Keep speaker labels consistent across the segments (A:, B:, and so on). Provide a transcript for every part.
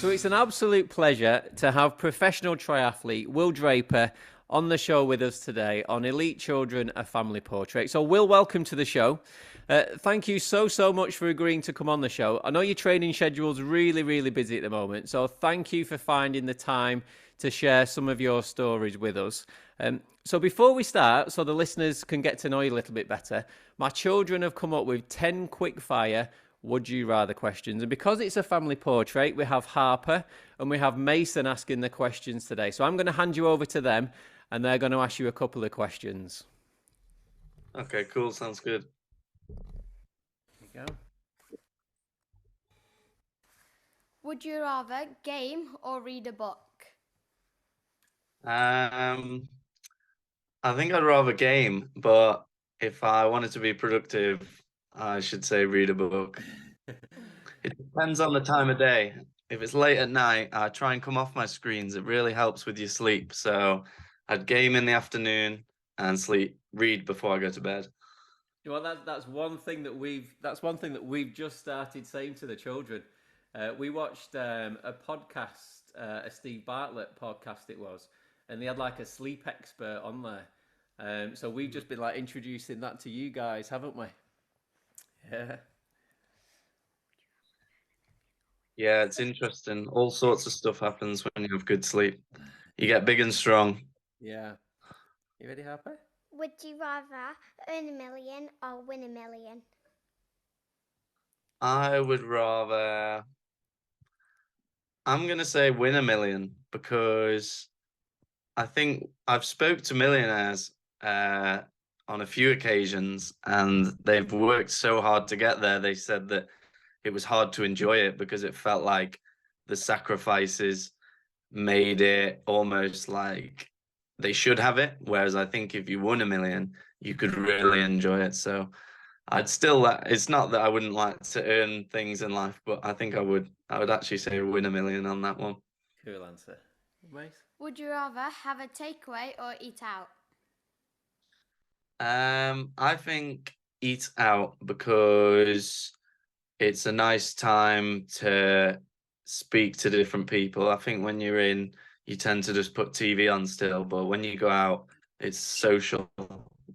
A: So it's an absolute pleasure to have professional triathlete Will Draper on the show with us today on Elite Children, a Family Portrait. So Will, welcome to the show. Thank you so much for agreeing to come on the show. I know your training schedule's really busy at the moment, so thank you for finding the time to share some of your stories with us. So before we start, so the listeners can get to know you a little bit better, my children have come up with 10 quickfire would you rather questions. And because it's a family portrait, we have Harper and we have Maison asking the questions today. So I'm going to hand you over to them and they're going to ask you a couple of questions.
B: Okay, cool. Sounds good.
A: There you go.
C: Would you rather game or read a book?
B: I think I'd rather game, but if I wanted to be productive, I should say read a book. It depends on the time of day. If it's late at night, I try and come off my screens. It really helps with your sleep. So I'd game in the afternoon and read before I go to bed.
A: Well, that's one thing that we've just started saying to the children. We watched a podcast, a Steve Bartlett podcast it was, and they had like a sleep expert on there. So we've just been like introducing that to you guys, haven't we? Yeah.
B: Yeah, it's interesting. All sorts of stuff happens when you have good sleep. You get big and strong.
A: Yeah. You ready, Harper?
C: Would you rather earn 1 million or win 1 million?
B: I would rather, I'm gonna say win 1 million because I think I've spoke to millionaires on a few occasions and they've worked so hard to get there. They said that it was hard to enjoy it because it felt like the sacrifices made it almost like they should have it. Whereas I think if you won 1 million, you could really enjoy it. So I'd still, it's not that I wouldn't like to earn things in life, but I think I would actually say win 1 million on that one.
A: Cool answer. Mace?
C: Would you rather have a takeaway or eat out?
B: I think eat out because it's a nice time to speak to different people. I think when you're in, you tend to just put TV on still, but when you go out, it's social,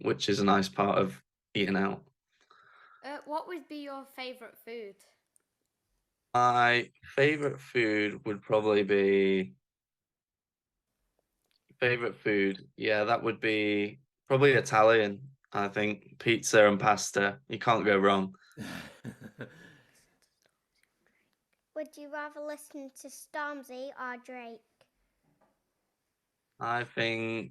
B: which is a nice part of eating out.
C: What would be your favourite food?
B: My favorite food would probably be favorite food. Yeah, that would be probably Italian. I think pizza and pasta. You can't go wrong.
C: Would you rather listen to Stormzy or Drake?
B: I think,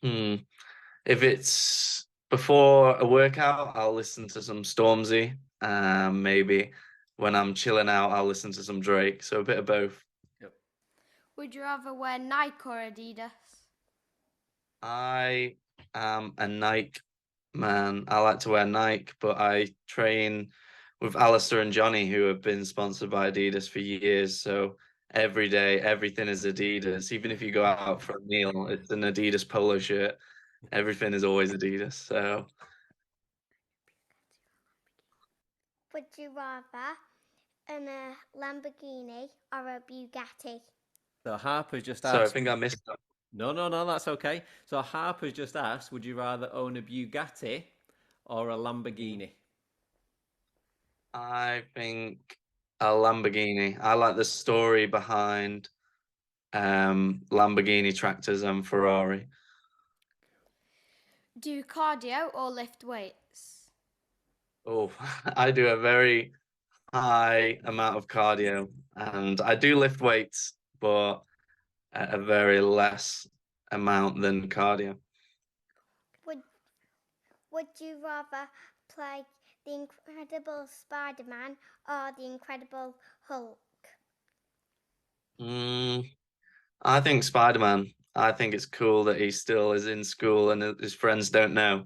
B: if it's before a workout, I'll listen to some Stormzy. Maybe when I'm chilling out, I'll listen to some Drake. So a bit of both.
A: Yep.
C: Would you rather wear Nike or Adidas?
B: I am a Nike man. I like to wear Nike, but I train with Alistair and Johnny, who have been sponsored by Adidas for years. So every day, everything is Adidas. Even if you go out for a meal, it's an Adidas polo shirt. Everything is always Adidas. So
C: Would you rather own a Lamborghini or a Bugatti?
A: So Harper's just
B: I
A: asked.
B: think I missed that.
A: No, that's okay. So Harper's just asked, would you rather own a Bugatti or a Lamborghini?
B: I think a Lamborghini. I like the story behind Lamborghini tractors and Ferrari.
C: Do cardio or lift weights?
B: Oh, I do a very high amount of cardio and I do lift weights, but at a very less amount than cardio.
C: Would you rather play the Incredible Spider-Man or the Incredible Hulk?
B: I think Spider-Man. I think it's cool that he still is in school and his friends don't know,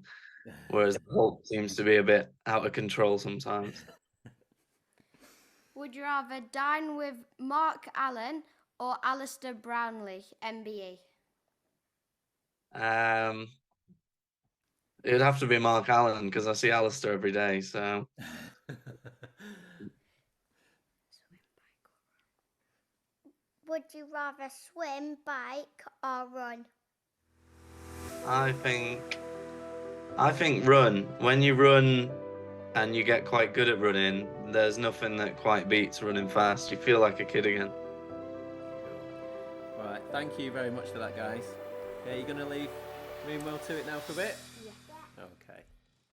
B: whereas Hulk seems to be a bit out of control sometimes.
C: Would you rather dine with Mark Allen or Alistair Brownlee, MBE?
B: Um, it would have to be Mark Allen because I see Alistair every day. So
C: would you rather swim, bike, or run?
B: I think run. When you run and you get quite good at running, there's nothing that quite beats running fast. You feel like a kid again.
A: Right, thank you very much for that, guys. Yeah, you're going to leave Moonwell to it now for a bit?